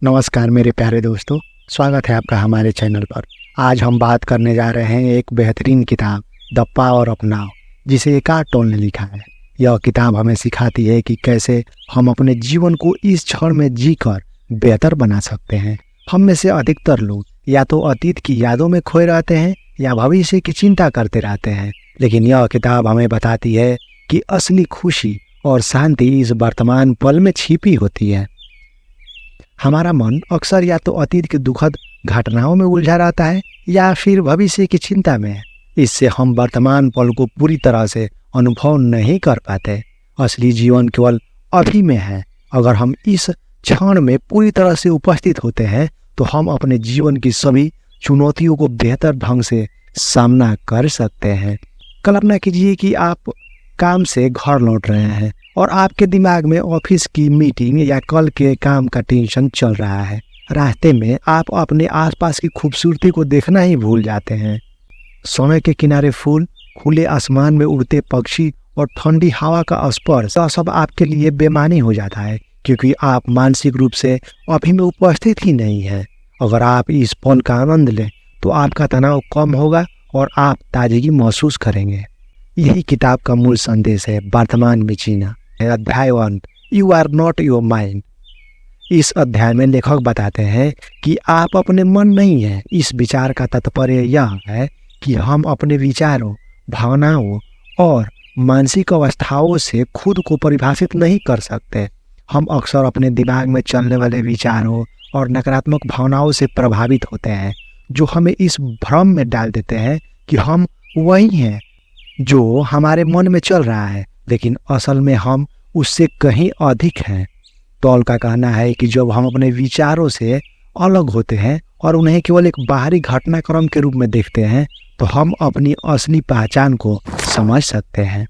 नमस्कार मेरे प्यारे दोस्तों, स्वागत है आपका हमारे चैनल पर। आज हम बात करने जा रहे हैं एक बेहतरीन किताब द पावर ऑफ नाउ, जिसे एकार्ट टोल ने लिखा है। यह किताब हमें सिखाती है कि कैसे हम अपने जीवन को इस क्षण में जीकर बेहतर बना सकते हैं। हम में से अधिकतर लोग या तो अतीत की यादों में खोए रहते हैं या भविष्य की चिंता करते रहते हैं, लेकिन यह किताब हमें बताती है कि असली खुशी और शांति इस वर्तमान पल में छिपी होती है। हमारा मन अक्सर या तो अतीत की दुखद घटनाओं में उलझा रहता है या फिर भविष्य की चिंता में। इससे हम वर्तमान पल को पूरी तरह से अनुभव नहीं कर पाते। असली जीवन केवल अभी में है। अगर हम इस क्षण में पूरी तरह से उपस्थित होते हैं तो हम अपने जीवन की सभी चुनौतियों को बेहतर ढंग से सामना कर सकते हैं। कल्पना कीजिए कि आप काम से घर लौट रहे हैं और आपके दिमाग में ऑफिस की मीटिंग या कल के काम का टेंशन चल रहा है। रास्ते में आप अपने आसपास की खूबसूरती को देखना ही भूल जाते हैं। समय के किनारे फूल, खुले आसमान में उड़ते पक्षी और ठंडी हवा का स्पर्श सब आपके लिए बेमानी हो जाता है, क्योंकि आप मानसिक रूप से अभी में उपस्थित ही नहीं हैं। अगर आप इस पल का आनंद लें तो आपका तनाव कम होगा और आप ताजगी महसूस करेंगे। यही किताब का मूल संदेश है, वर्तमान में जीना। अध्याय 1, you are not your mind. इस अध्याय में लेखक बताते हैं कि आप अपने मन नहीं हैं। इस विचार का तात्पर्य यह है कि हम अपने विचारों, भावनाओं और मानसिक अवस्थाओं से खुद को परिभाषित नहीं कर सकते। हम अक्सर अपने दिमाग में चलने वाले विचारों और नकारात्मक भावनाओं से प्रभावित होते हैं, जो हमें इस भ्रम में डाल देते हैं कि हम वही हैं जो हमारे मन में चल रहा है, लेकिन असल में हम उससे कहीं अधिक हैं। टॉल का कहना है कि जब हम अपने विचारों से अलग होते हैं और उन्हें केवल एक बाहरी घटनाक्रम के रूप में देखते हैं तो हम अपनी असली पहचान को समझ सकते हैं।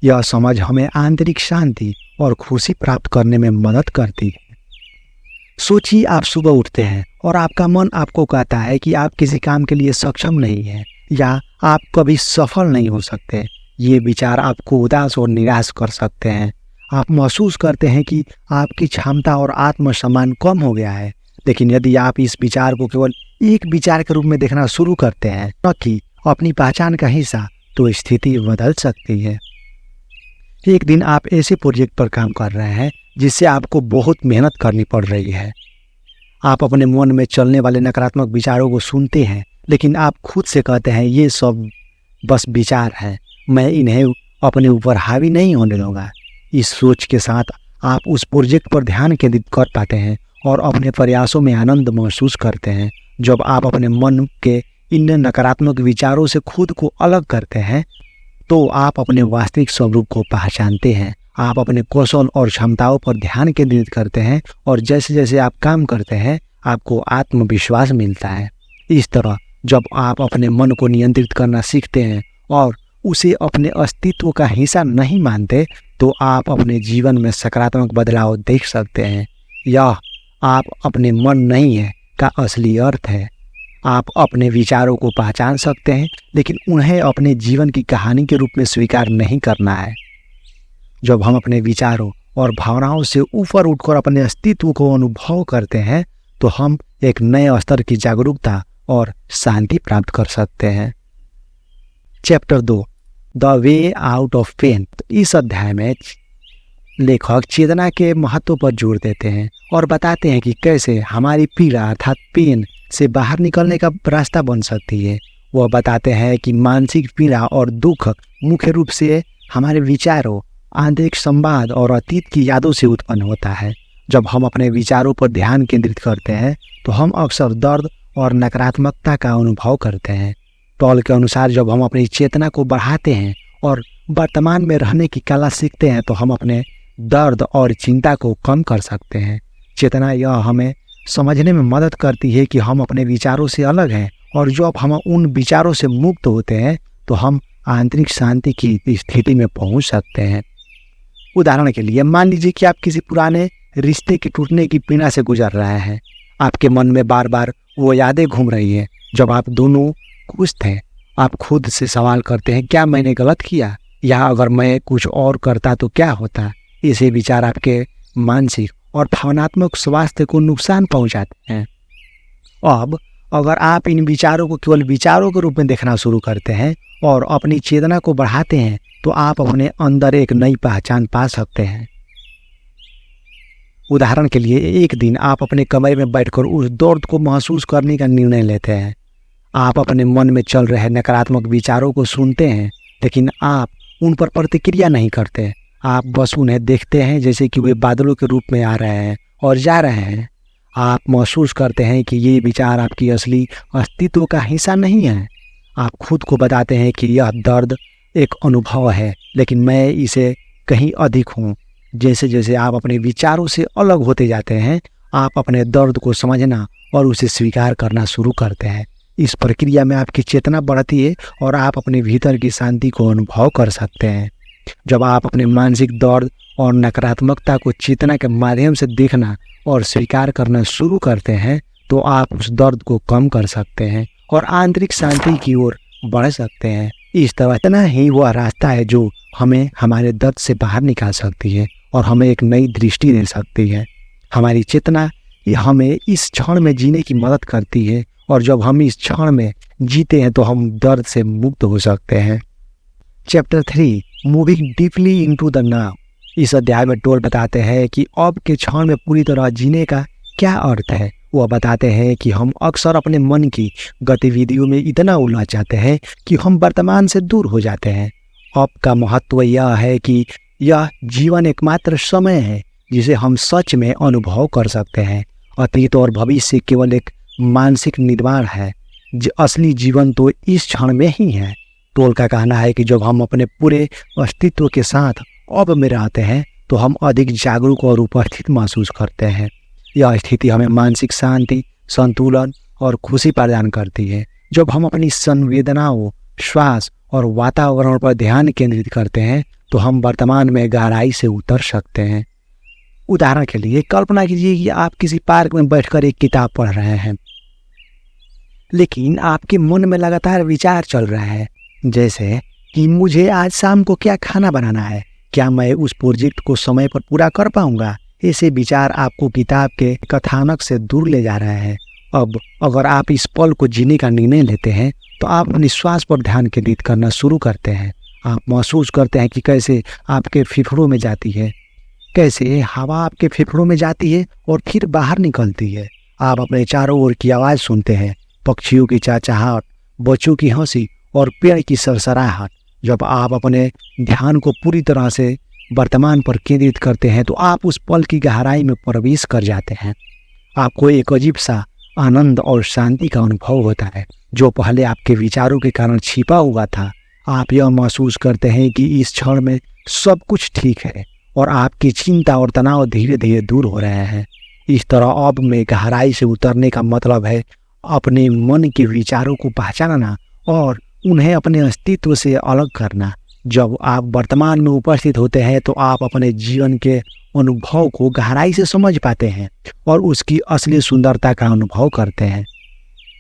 यह समझ हमें आंतरिक शांति और खुशी प्राप्त करने में मदद करती है। सोचिए, आप सुबह उठते हैं और आपका मन आपको कहता है कि आप किसी काम के लिए सक्षम नहीं हैं या आप कभी सफल नहीं हो सकते। ये विचार आपको उदास और निराश कर सकते हैं। आप महसूस करते हैं कि आपकी क्षमता और आत्मसम्मान कम हो गया है। लेकिन यदि आप इस विचार को केवल एक विचार के रूप में देखना शुरू करते हैं, न कि अपनी पहचान का हिस्सा, तो स्थिति बदल सकती है। एक दिन आप ऐसे प्रोजेक्ट पर काम कर रहे हैं जिससे आपको बहुत मेहनत करनी पड़ रही है। आप अपने मन में चलने वाले नकारात्मक विचारों को सुनते हैं, लेकिन आप खुद से कहते हैं ये सब बस विचार हैं, मैं इन्हें अपने ऊपर हावी नहीं होने दूंगा। इस सोच के साथ आप उस प्रोजेक्ट पर ध्यान केंद्रित कर पाते हैं और अपने प्रयासों में आनंद महसूस करते हैं। जब आप अपने मन के इन नकारात्मक विचारों से खुद को अलग करते हैं तो आप अपने वास्तविक स्वरूप को पहचानते हैं। आप अपने कौशल और क्षमताओं पर ध्यान केंद्रित करते हैं और जैसे जैसे आप काम करते हैं आपको आत्मविश्वास मिलता है। इस तरह जब आप अपने मन को नियंत्रित करना सीखते हैं और उसे अपने अस्तित्व का हिस्सा नहीं मानते तो आप अपने जीवन में सकारात्मक बदलाव देख सकते हैं। यह आप अपने मन नहीं है का असली अर्थ है। आप अपने विचारों को पहचान सकते हैं, लेकिन उन्हें अपने जीवन की कहानी के रूप में स्वीकार नहीं करना है। जब हम अपने विचारों और भावनाओं से ऊपर उठकर अपने अस्तित्व को अनुभव करते हैं तो हम एक नए स्तर की जागरूकता और शांति प्राप्त कर सकते हैं। Chapter 2, the way out of pain. इस अध्याय में लेखक चेतना के महत्व पर जोर देते हैं और बताते हैं कि कैसे हमारी पीड़ा अर्थात पेन से बाहर निकलने का रास्ता बन सकती है। वह बताते हैं कि मानसिक पीड़ा और दुख मुख्य रूप से हमारे विचारों, आंतरिक संवाद और अतीत की यादों से उत्पन्न होता है। जब हम अपने विचारों पर ध्यान केंद्रित करते हैं तो हम अक्सर दर्द और नकारात्मकता का अनुभव करते हैं। टॉल के अनुसार जब हम अपनी चेतना को बढ़ाते हैं और वर्तमान में रहने की कला सीखते हैं तो हम अपने दर्द और चिंता को कम कर सकते हैं। चेतना यह हमें समझने में मदद करती है कि हम अपने विचारों से अलग हैं, और जब हम उन विचारों से मुक्त होते हैं तो हम आंतरिक शांति की स्थिति में पहुंच सकते हैं। उदाहरण के लिए मान लीजिए कि आप किसी पुराने रिश्ते के टूटने की पीड़ा से गुजर रहे हैं। आपके मन में बार बार वो यादें घूम रही हैं जब आप दोनों खुश थे। आप खुद से सवाल करते हैं, क्या मैंने गलत किया, या अगर मैं कुछ और करता तो क्या होता। ऐसे विचार आपके मानसिक और भावनात्मक स्वास्थ्य को नुकसान पहुंचाते हैं। अब अगर आप इन विचारों को केवल विचारों के रूप में देखना शुरू करते हैं और अपनी चेतना को बढ़ाते हैं तो आप अपने अंदर एक नई पहचान पा सकते हैं। उदाहरण के लिए, एक दिन आप अपने कमरे में बैठकर उस दर्द को महसूस करने का निर्णय लेते हैं। आप अपने मन में चल रहे नकारात्मक विचारों को सुनते हैं, लेकिन आप उन पर प्रतिक्रिया नहीं करते। आप बस उन्हें देखते हैं जैसे कि वे बादलों के रूप में आ रहे हैं और जा रहे हैं। आप महसूस करते हैं कि ये विचार आपकी असली अस्तित्व का हिस्सा नहीं है। आप खुद को बताते हैं कि यह दर्द एक अनुभव है, लेकिन मैं इसे कहीं अधिक हूँ। जैसे जैसे आप अपने विचारों से अलग होते जाते हैं, आप अपने दर्द को समझना और उसे स्वीकार करना शुरू करते हैं। इस प्रक्रिया में आपकी चेतना बढ़ती है और आप अपने भीतर की शांति को अनुभव कर सकते हैं। जब आप अपने मानसिक दर्द और नकारात्मकता को चेतना के माध्यम से देखना और स्वीकार करना शुरू करते हैं तो आप उस दर्द को कम कर सकते हैं और आंतरिक शांति की ओर बढ़ सकते हैं। इस तरह इतना ही वह रास्ता है जो हमें हमारे दर्द से बाहर निकाल सकती है और हमें एक नई दृष्टि दे सकती है। हमारी चेतना हमें इस क्षण में जीने की मदद करती है और जब हम इस क्षण में जीते हैं तो हम दर्द से मुक्त हो सकते हैं। Chapter 3, moving deeply into the now. इस अध्याय में टोल बताते हैं कि अब के क्षण में पूरी तरह जीने का क्या अर्थ है। वह बताते हैं कि हम अक्सर अपने मन की गतिविधियों में इतना उलझ जाते हैं कि हम वर्तमान से दूर हो जाते हैं। अब का महत्व यह है कि यह जीवन एकमात्र समय है जिसे हम सच में अनुभव कर सकते हैं। अतीत और भविष्य केवल एक मानसिक निर्माण है। असली जीवन तो इस क्षण में ही है। टोल का कहना है कि जब हम अपने पूरे अस्तित्व के साथ अब में रहते हैं तो हम अधिक जागरूक और उपस्थित महसूस करते हैं। यह स्थिति हमें मानसिक शांति, संतुलन और खुशी प्रदान करती है। जब हम अपनी संवेदनाओं, श्वास और वातावरण पर ध्यान केंद्रित करते हैं तो हम वर्तमान में गहराई से उतर सकते हैं। उदाहरण के लिए कल्पना कीजिए कि आप किसी पार्क में बैठकर एक किताब पढ़ रहे हैं, लेकिन आपके मन में लगातार विचार चल रहा है, जैसे कि मुझे आज शाम को क्या खाना बनाना है, क्या मैं उस प्रोजेक्ट को समय पर पूरा कर पाऊंगा। ऐसे विचार आपको किताब के कथानक से दूर ले जा रहे हैं। अब अगर आप इस पल को जीने का निर्णय लेते हैं तो आप अपनी श्वास पर ध्यान केंद्रित करना शुरू करते हैं। आप महसूस करते हैं कि कैसे आपके फेफड़ों में जाती है, कैसे हवा आपके फेफड़ों में जाती है और फिर बाहर निकलती है। आप अपने चारों ओर की आवाज़ सुनते हैं, पक्षियों की चहचहाहट, बच्चों की हंसी और पेड़ की सरसराहट। जब आप अपने ध्यान को पूरी तरह से वर्तमान पर केंद्रित करते हैं तो आप उस पल की गहराई में प्रवेश कर जाते हैं। आपको एक अजीब सा आनंद और शांति का अनुभव होता है जो पहले आपके विचारों के कारण छिपा हुआ था। आप यह महसूस करते हैं कि इस क्षण में सब कुछ ठीक है और आपकी चिंता और तनाव धीरे धीरे दूर हो रहे हैं। इस तरह अब में गहराई से उतरने का मतलब है अपने मन के विचारों को पहचानना और उन्हें अपने अस्तित्व से अलग करना। जब आप वर्तमान में उपस्थित होते हैं तो आप अपने जीवन के अनुभव को गहराई से समझ पाते हैं और उसकी असली सुंदरता का अनुभव करते हैं।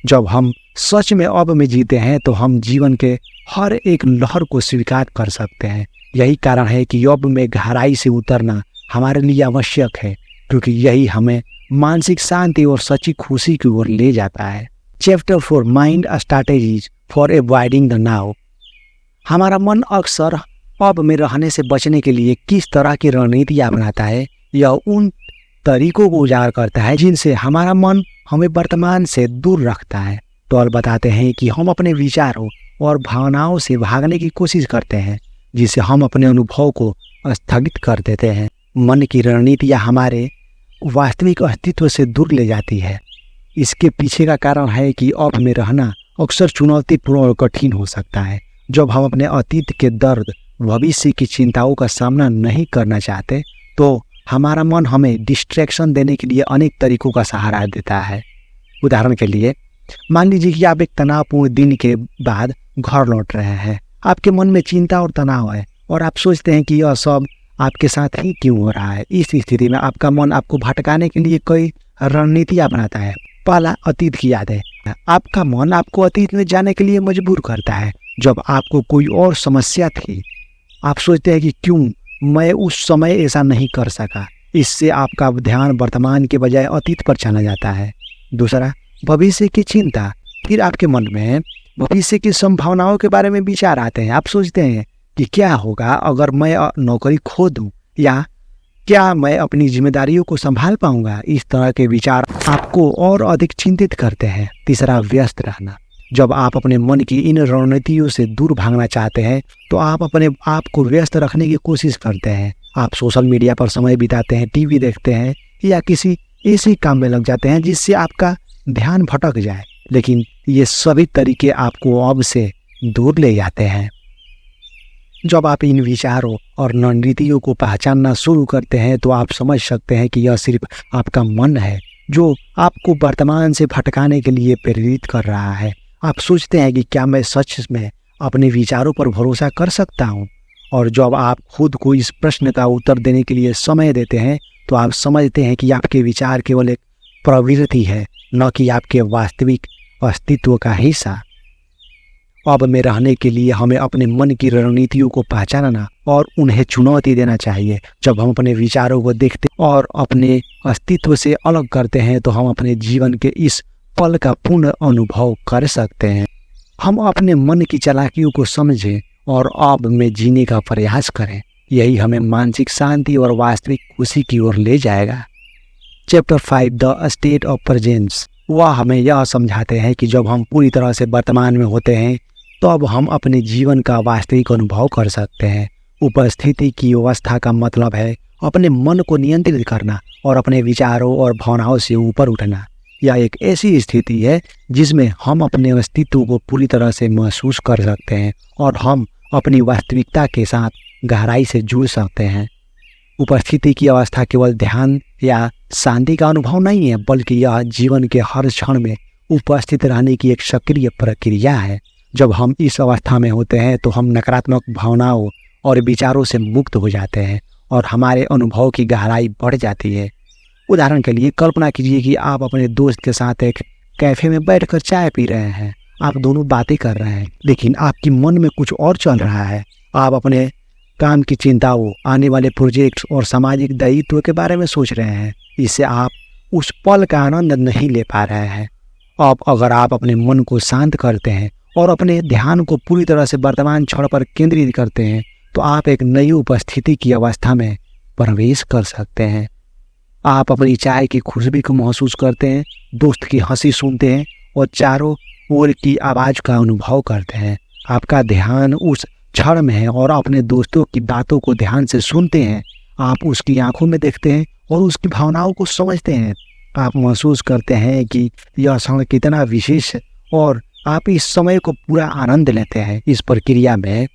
जब हम सच में अब में जीते हैं तो हम जीवन के हर एक लहर को स्वीकार कर सकते हैं। यही कारण है कि अब में गहराई से उतरना हमारे लिए आवश्यक है, क्योंकि यही हमें मानसिक शांति और सच्ची खुशी की ओर ले जाता है। Chapter 4, mind strategies for avoiding the now. हमारा मन अक्सर अब में रहने से बचने के लिए किस तरह की रणनीतियाँ बनाता है, यह उन तरीकों को उजागर करता है जिनसे हमारा मन हमें वर्तमान से दूर रखता है। टॉल बताते हैं कि हम अपने विचारों और भावनाओं से भागने की कोशिश करते हैं, जिससे हम अपने अनुभव को स्थगित कर देते हैं। मन की रणनीतियाँ हमारे वास्तविक अस्तित्व से दूर ले जाती है। इसके पीछे का कारण है कि अब में रहना अक्सर चुनौतीपूर्ण और कठिन हो सकता है। जब हम अपने अतीत के दर्द, भविष्य की चिंताओं का सामना नहीं करना चाहते तो हमारा मन हमें डिस्ट्रैक्शन देने के लिए अनेक तरीकों का सहारा देता है। उदाहरण के लिए, मान लीजिए कि आप एक तनावपूर्ण दिन के बाद घर लौट रहे हैं। आपके मन में चिंता और तनाव है और आप सोचते हैं कि यह सब आपके साथ ही क्यों हो रहा है। इस स्थिति में आपका मन आपको भटकाने के लिए कई रणनीतियाँ बनाता है। पहला, अतीत की यादें। आपका मन आपको अतीत में जाने के लिए मजबूर करता है। जब आपको कोई और समस्या थी, आप सोचते हैं कि क्यों मैं उस समय ऐसा नहीं कर सका। इससे आपका ध्यान वर्तमान के बजाय अतीत पर चला जाता है। दूसरा, भविष्य की चिंता। फिर आपके मन में भविष्य की संभावनाओं के बारे में विचार आते हैं। आप सोचते हैं कि क्या होगा अगर मैं नौकरी खो दूं, या क्या मैं अपनी जिम्मेदारियों को संभाल पाऊंगा। इस तरह के विचार आपको और अधिक चिंतित करते हैं। तीसरा, व्यस्त रहना। जब आप अपने मन की इन रणनीतियों से दूर भागना चाहते हैं तो आप अपने आप को व्यस्त रखने की कोशिश करते हैं। आप सोशल मीडिया पर समय बिताते हैं, टीवी देखते हैं, या किसी ऐसे काम में लग जाते हैं जिससे आपका ध्यान भटक जाए। लेकिन ये सभी तरीके आपको अब से दूर ले जाते हैं। जब आप इन विचारों और रणनीतियों को पहचानना शुरू करते हैं तो आप समझ सकते हैं कि यह सिर्फ आपका मन है जो आपको वर्तमान से भटकाने के लिए प्रेरित कर रहा है। आप सोचते हैं कि क्या मैं सच में अपने विचारों पर भरोसा कर सकता हूँ। और जब आप खुद को इस प्रश्न का उत्तर देने के लिए समय देते हैं तो आप समझते हैं कि आपके विचार केवल एक प्रवृत्ति है, न कि आपके वास्तविक अस्तित्व का हिस्सा। अब में रहने के लिए हमें अपने मन की रणनीतियों को पहचानना और उन्हें चुनौती देना चाहिए। जब हम अपने विचारों को देखते और अपने अस्तित्व से अलग करते हैं तो हम अपने जीवन के इस पल का पूर्ण अनुभव कर सकते हैं। हम अपने मन की चालाकियों को समझें और अब में जीने का प्रयास करें। यही हमें मानसिक शांति और वास्तविक खुशी की ओर ले जाएगा। Chapter 5, the state of presence. वह हमें यह समझाते हैं कि जब हम पूरी तरह से वर्तमान में होते हैं तो अब हम अपने जीवन का वास्तविक अनुभव कर सकते हैं। उपस्थिति की अवस्था का मतलब है अपने मन को नियंत्रित करना और अपने विचारों और भावनाओं से ऊपर उठना। यह एक ऐसी स्थिति है जिसमें हम अपने अस्तित्व को पूरी तरह से महसूस कर सकते हैं और हम अपनी वास्तविकता के साथ गहराई से जुड़ सकते हैं। उपस्थिति की अवस्था केवल ध्यान या शांति का अनुभव नहीं है, बल्कि यह जीवन के हर क्षण में उपस्थित रहने की एक सक्रिय प्रक्रिया है। जब हम इस अवस्था में होते हैं तो हम नकारात्मक भावनाओं और विचारों से मुक्त हो जाते हैं और हमारे अनुभव की गहराई बढ़ जाती है। उदाहरण के लिए कल्पना कीजिए कि आप अपने दोस्त के साथ एक कैफे में बैठकर चाय पी रहे हैं। आप दोनों बातें कर रहे हैं, लेकिन आपके मन में कुछ और चल रहा है। आप अपने काम की चिंताओं, आने वाले प्रोजेक्ट्स और सामाजिक दायित्व के बारे में सोच रहे हैं। इससे आप उस पल का आनंद नहीं ले पा रहे हैं। अब अगर आप अपने मन को शांत करते हैं और अपने ध्यान को पूरी तरह से वर्तमान क्षण पर केंद्रित करते हैं तो आप एक नई उपस्थिति की अवस्था में प्रवेश कर सकते हैं। आप अपनी चाय की खुशबू को महसूस करते हैं, दोस्त की हंसी सुनते हैं और चारों ओर की आवाज़ का अनुभव करते हैं। आपका ध्यान उस क्षण में है और अपने दोस्तों की बातों को ध्यान से सुनते हैं। आप उसकी आंखों में देखते हैं और उसकी भावनाओं को समझते हैं। आप महसूस करते हैं कि यह क्षण कितना विशेष है और आप इस समय को पूरा आनंद लेते हैं। इस प्रक्रिया में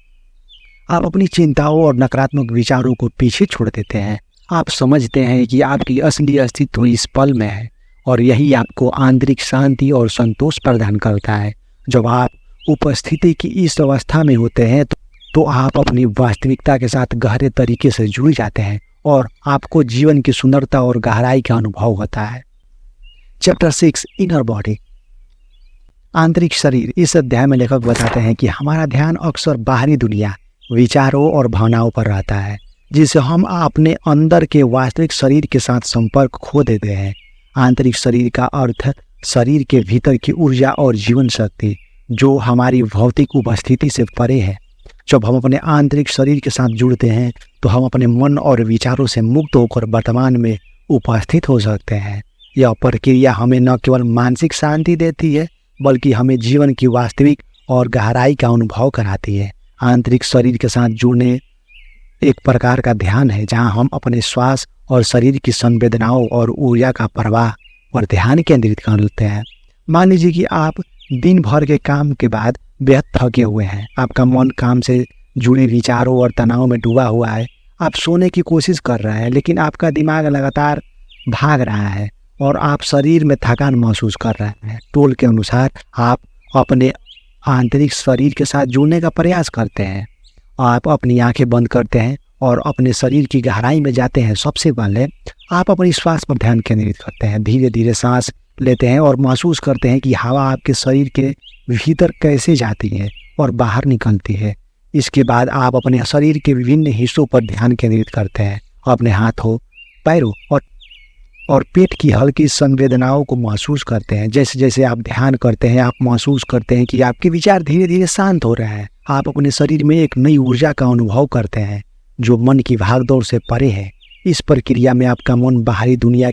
आप अपनी चिंताओं और नकारात्मक विचारों को पीछे छोड़ देते हैं। आप समझते हैं कि आपकी असली अस्तित्व इस पल में है और यही आपको आंतरिक शांति और संतोष प्रदान करता है। जब आप उपस्थिति की इस अवस्था में होते हैं तो आप अपनी वास्तविकता के साथ गहरे तरीके से जुड़ जाते हैं और आपको जीवन की सुंदरता और गहराई का अनुभव होता है। चैप्टर 6, इनर बॉडी, आंतरिक शरीर। इस अध्याय में लेखक बताते हैं कि हमारा ध्यान अक्सर बाहरी दुनिया, विचारों और भावनाओं पर रहता है, जिससे हम अपने अंदर के वास्तविक शरीर के साथ संपर्क खो देते हैं। आंतरिक शरीर का अर्थ शरीर के भीतर की ऊर्जा और जीवन शक्ति जो हमारी भौतिक उपस्थिति से परे है। जब हम अपने आंतरिक शरीर के साथ जुड़ते हैं तो हम अपने मन और विचारों से मुक्त होकर वर्तमान में उपस्थित हो सकते हैं। यह प्रक्रिया हमें न केवल मानसिक शांति देती है बल्कि हमें जीवन की वास्तविक और गहराई का अनुभव कराती है। आंतरिक शरीर के साथ जुड़ने एक प्रकार का ध्यान है जहां हम अपने श्वास और शरीर की संवेदनाओं और ऊर्जा का प्रवाह पर ध्यान केंद्रित करते हैं। मान लीजिए कि आप दिन भर के काम के बाद बेहद थके हुए हैं। आपका मन काम से जुड़े विचारों और तनाव में डूबा हुआ है। आप सोने की कोशिश कर रहे हैं लेकिन आपका दिमाग लगातार भाग रहा है और आप शरीर में थकान महसूस कर रहे हैं। टोल के अनुसार आप अपने आंतरिक शरीर के साथ जुड़ने का प्रयास करते हैं। आप अपनी आंखें बंद करते हैं और अपने शरीर की गहराई में जाते हैं। सबसे पहले आप अपनी श्वास पर ध्यान केंद्रित करते हैं। धीरे धीरे सांस लेते हैं और महसूस करते हैं कि हवा आपके शरीर के भीतर कैसे जाती है और बाहर निकलती है। इसके बाद आप अपने शरीर के विभिन्न हिस्सों पर ध्यान केंद्रित करते हैं। अपने हाथों, पैरों और पेट की हल्की संवेदनाओं को महसूस करते हैं। जैसे जैसे आप ध्यान करते हैं, आप महसूस करते हैं कि आपके विचार धीरे धीरे शांत हो रहे हैं। आप अपने शरीर में एक नई ऊर्जा का अनुभव करते हैं जो मन की भागदौड़ से परे है। इस प्रक्रिया में आपका मन बाहरी दुनिया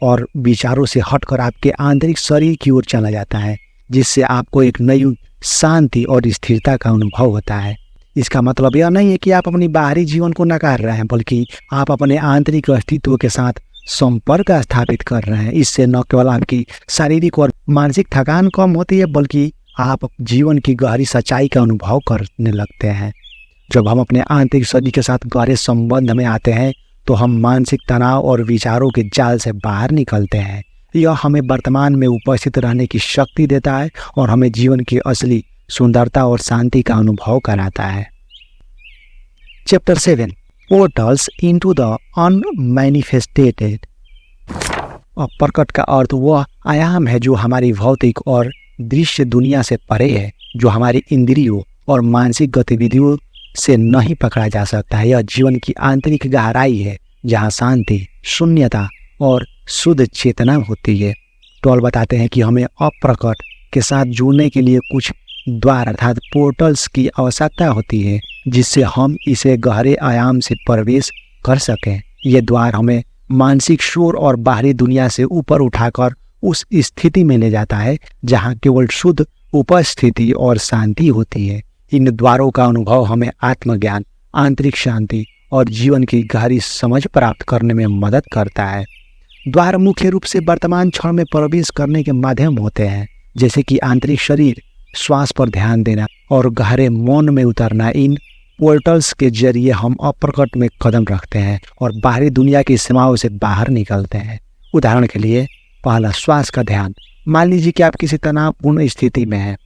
और विचारों से हटकर आपके आंतरिक शरीर की ओर चला जाता है, जिससे आपको एक नई शांति और स्थिरता का अनुभव होता है। इसका मतलब यह नहीं है कि आप अपनी बाहरी जीवन को नकार रहे हैं, बल्कि आप अपने आंतरिक अस्तित्व के साथ संपर्क स्थापित कर रहे हैं। इससे न केवल आपकी शारीरिक और मानसिक थकान कम होती है, बल्कि आप जीवन की गहरी सच्चाई का अनुभव करने लगते हैं। जब हम अपने आंतरिक शरीर के साथ गहरे संबंध में आते हैं तो हम मानसिक तनाव और विचारों के जाल से बाहर निकलते हैं। यह हमें वर्तमान में उपस्थित रहने की शक्ति देता है और हमें जीवन की असली सुंदरता और शांति का अनुभव कराता है। Chapter 7 portals into the unmanifested. अप्रकट का अर्थ वह आयाम है जो हमारी भौतिक और दृश्य दुनिया से परे है, जो हमारी इंद्रियों और मानसिक गतिविधियों से नहीं पकड़ा जा सकता है। यह जीवन की आंतरिक गहराई है जहाँ शांति, शून्यता और शुद्ध चेतना होती है। टॉल बताते हैं कि हमें अप्रकट के साथ जुड़ने के लिए कुछ द्वार अर्थात पोर्टल्स की आवश्यकता होती है, जिससे हम इसे गहरे आयाम से प्रवेश कर सकें। ये द्वार हमें मानसिक शोर और बाहरी दुनिया से ऊपर उठाकर उस स्थिति में ले जाता है जहाँ केवल शुद्ध उपस्थिति और शांति होती है। इन द्वारों का अनुभव हमें आत्मज्ञान, आंतरिक शांति और जीवन की गहरी समझ प्राप्त करने में मदद करता है। द्वार मुख्य रूप से वर्तमान क्षण में प्रवेश करने के माध्यम होते हैं, जैसे कि आंतरिक शरीर, श्वास पर ध्यान देना और गहरे मौन में उतरना। इन पोर्टल्स के जरिए हम अप्रकट में कदम रखते हैं और बाहरी दुनिया की सीमाओं से बाहर निकलते हैं। उदाहरण के लिए, पहला, श्वास का ध्यान। मान लीजिए कि आप किसी तनावपूर्ण स्थिति में हैं।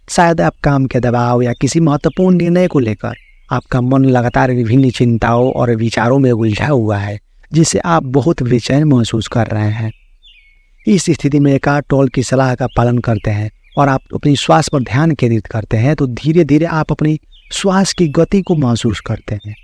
शायद आप काम के दबाव या किसी महत्वपूर्ण निर्णय को लेकर आपका मन लगातार विभिन्न चिंताओं और विचारों में उलझा हुआ है, जिससे आप बहुत बेचैन महसूस कर रहे हैं। इस स्थिति में एकार्ट टोल की सलाह का पालन करते हैं और आप अपनी श्वास पर ध्यान केंद्रित करते हैं, तो धीरे धीरे आप अपनी श्वास की गति को महसूस करते हैं।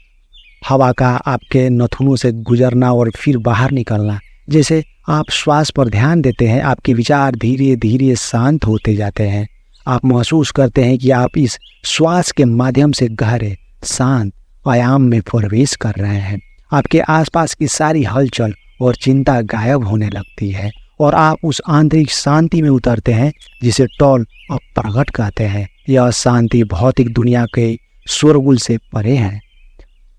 हवा का आपके नथुनों से गुजरना और फिर बाहर निकलना। जैसे आप श्वास पर ध्यान देते हैं, आपके विचार धीरे धीरे शांत होते जाते हैं। आप महसूस करते हैं कि आप इस श्वास के माध्यम से गहरे शांत आयाम में प्रवेश कर रहे हैं। आपके आसपास की सारी हलचल और चिंता गायब होने लगती है और आप उस आंतरिक शांति में उतरते हैं जिसे टॉल अप्रकट कहते हैं। यह शांति भौतिक दुनिया के शोरगुल से परे है।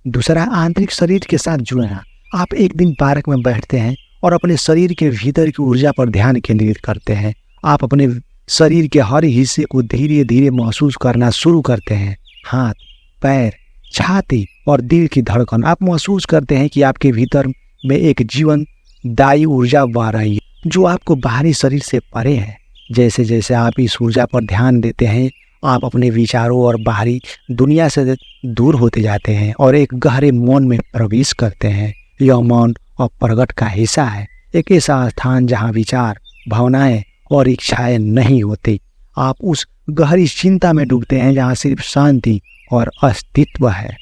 दूसरा, आंतरिक शरीर के साथ जुड़ना। आप एक दिन पार्क में बैठते हैं और अपने शरीर के भीतर की ऊर्जा पर ध्यान केंद्रित करते हैं। आप अपने शरीर के हर हिस्से को धीरे धीरे महसूस करना शुरू करते हैं। हाथ, पैर, छाती और दिल की धड़कन। आप महसूस करते हैं कि आपके भीतर में एक जीवनदायी ऊर्जा बह रही है जो आपको बाहरी शरीर से परे है। जैसे जैसे आप इस ऊर्जा पर ध्यान देते हैं, आप अपने विचारों और बाहरी दुनिया से दूर होते जाते हैं और एक गहरे मौन में प्रवेश करते हैं। यह मौन अप्रकट का हिस्सा है, एक ऐसा स्थान जहाँ विचार, भावनाएं और इच्छाएं नहीं होती। आप उस गहरी चिंता में डूबते हैं जहाँ सिर्फ शांति और अस्तित्व है।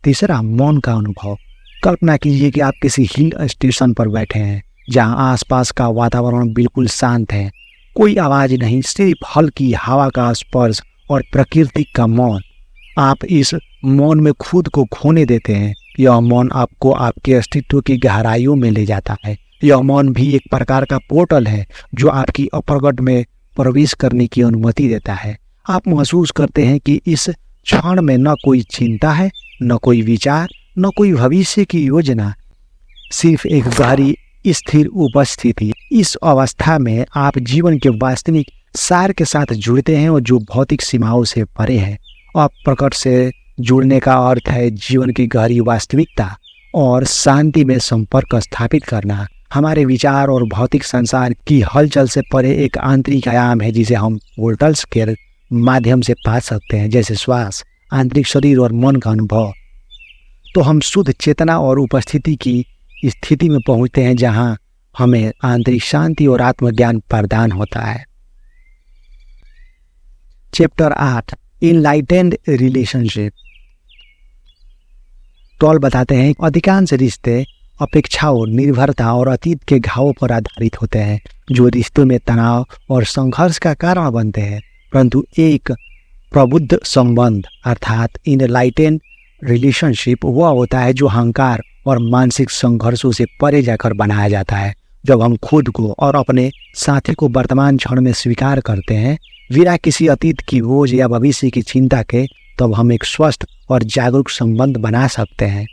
तीसरा, मौन का अनुभव। कल्पना कीजिए कि आप किसी हिल स्टेशन पर बैठे हैं जहाँ आसपास का वातावरण बिल्कुल शांत है। कोई आवाज नहीं, सिर्फ हल्की हवा का स्पर्श और प्रकृति का मौन। आप इस मौन में खुद को खोने देते हैं। यह मौन आपको आपके अस्तित्व की गहराइयों में ले जाता है। यह मौन भी एक प्रकार का पोर्टल है जो आपकी अप्रकट में प्रवेश करने की अनुमति देता है। आप महसूस करते हैं कि इस क्षण में न कोई चिंता है, न कोई विचार, न कोई भविष्य की योजना, सिर्फ एक गहरी स्थिर उपस्थिति। इस अवस्था में आप जीवन के वास्तविक सार के साथ जुड़ते हैं और जो भौतिक सीमाओं से परे है। अप्रकट से जुड़ने का अर्थ है जीवन की गहरी वास्तविकता और शांति में संपर्क स्थापित करना। हमारे विचार और भौतिक संसार की हलचल से परे एक आंतरिक आयाम है जिसे हम पोर्टल्स के माध्यम से पा सकते हैं, जैसे श्वास, आंतरिक शरीर और मन का अनुभव। तो हम शुद्ध चेतना और उपस्थिति की स्थिति में पहुंचते हैं जहां हमें आंतरिक शांति और आत्मज्ञान प्रदान होता है। Chapter 8 enlightened relationship. टॉल बताते हैं अधिकांश रिश्ते अपेक्षाओं, निर्भरता और अतीत के घावों पर आधारित होते हैं, जो रिश्तों में तनाव और संघर्ष का कारण बनते हैं। परंतु एक प्रबुद्ध संबंध अर्थात इनलाइटेंड रिलेशनशिप वह होता है जो अहंकार और मानसिक संघर्षों से परे जाकर बनाया जाता है। जब हम खुद को और अपने साथी को वर्तमान क्षण में स्वीकार करते हैं, बिना किसी अतीत की बोझ या भविष्य की चिंता के, तब हम एक स्वस्थ और जागरूक संबंध बना सकते हैं।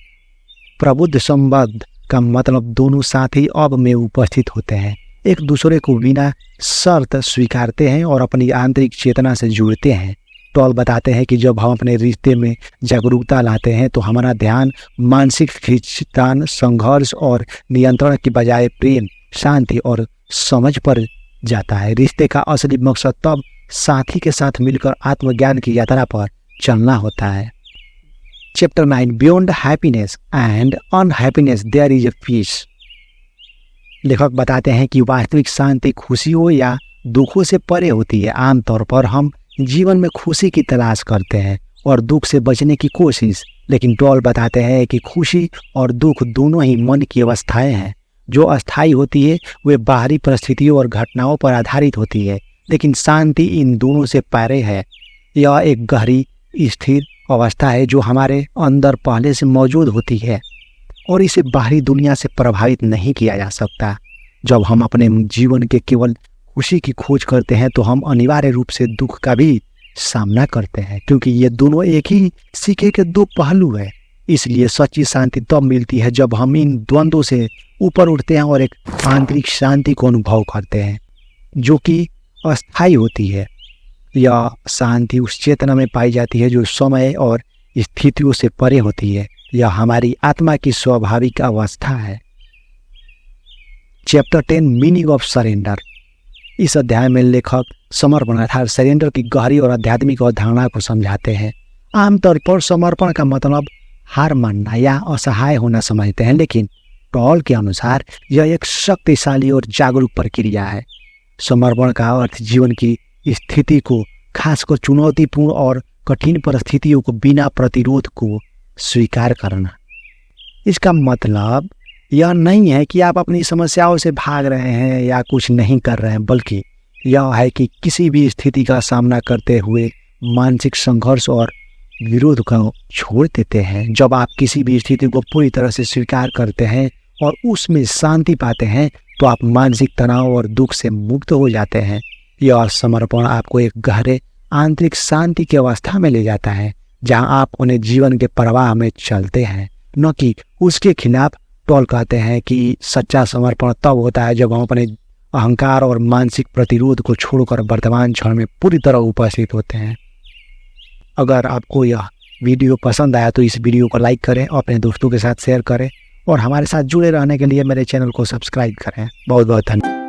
प्रबुद्ध संबंध का मतलब दोनों साथी अब में उपस्थित होते हैं, एक दूसरे को बिना शर्त स्वीकारते हैं और अपनी आंतरिक चेतना से जुड़ते हैं। टॉल बताते हैं कि जब हम अपने रिश्ते में जागरूकता लाते हैं तो हमारा ध्यान मानसिक खींचतान, संघर्ष और नियंत्रण की बजाय प्रेम, शांति और समझ पर जाता है। रिश्ते का असली मकसद तब साथी के साथ मिलकर आत्मज्ञान की यात्रा पर चलना होता है। Chapter 9 beyond happiness and unhappiness there is a peace. लेखक बताते हैं कि वास्तविक शांति खुशियों या दुखों से परे होती है। आमतौर पर हम जीवन में खुशी की तलाश करते हैं और दुख से बचने की कोशिश, लेकिन टॉल बताते हैं कि खुशी और दुख दोनों ही मन की अवस्थाएं हैं। जो अस्थायी होती है वे बाहरी परिस्थितियों और घटनाओं पर आधारित होती है, लेकिन शांति इन दोनों से परे है। यह एक गहरी स्थिर अवस्था है जो हमारे अंदर पहले से मौजूद होती है और इसे बाहरी दुनिया से प्रभावित नहीं किया जा सकता। जब हम अपने जीवन के केवल खुशी की खोज करते हैं तो हम अनिवार्य रूप से दुख का भी सामना करते हैं, क्योंकि ये दोनों एक ही सिक्के के दो पहलू हैं। इसलिए सच्ची शांति तब मिलती है जब हम इन द्वंद्वों से ऊपर उठते हैं और एक आंतरिक शांति को अनुभव करते हैं जो कि अस्थायी होती है। यह शांति उस चेतना में पाई जाती है जो समय और स्थितियों से परे होती है। यह हमारी आत्मा की स्वाभाविक अवस्था है। Chapter 10 meaning of surrender. इस अध्याय में लेखक समर्पण अर्थात सरेंडर की गहरी और आध्यात्मिक अवधारणा को समझाते हैं। आमतौर पर समर्पण का मतलब हार मानना या असहाय होना समझते हैं, लेकिन टॉल के अनुसार यह एक शक्तिशाली और जागरूक प्रक्रिया है। समर्पण का अर्थ जीवन की स्थिति को, खासकर चुनौतीपूर्ण और कठिन परिस्थितियों को बिना प्रतिरोध को स्वीकार करना। इसका मतलब यह नहीं है कि आप अपनी समस्याओं से भाग रहे हैं या कुछ नहीं कर रहे हैं, बल्कि यह है कि किसी भी स्थिति का सामना करते हुए मानसिक संघर्ष और विरोध को छोड़ देते हैं। जब आप किसी भी स्थिति को पूरी तरह से स्वीकार करते हैं और उसमें शांति पाते हैं तो आप मानसिक तनाव और दुख से मुक्त हो जाते हैं। यह समर्पण आपको एक गहरे आंतरिक शांति की अवस्था में ले जाता है जहां आप उन्हें जीवन के प्रवाह में चलते हैं, न कि उसके खिलाफ। टॉल कहते हैं कि सच्चा समर्पण तब होता है जब हम अपने अहंकार और मानसिक प्रतिरोध को छोड़कर वर्तमान क्षण में पूरी तरह उपस्थित होते हैं। अगर आपको यह वीडियो पसंद आया तो इस वीडियो को लाइक करें, अपने दोस्तों के साथ शेयर करें और हमारे साथ जुड़े रहने के लिए मेरे चैनल को सब्सक्राइब करें। बहुत बहुत धन्यवाद।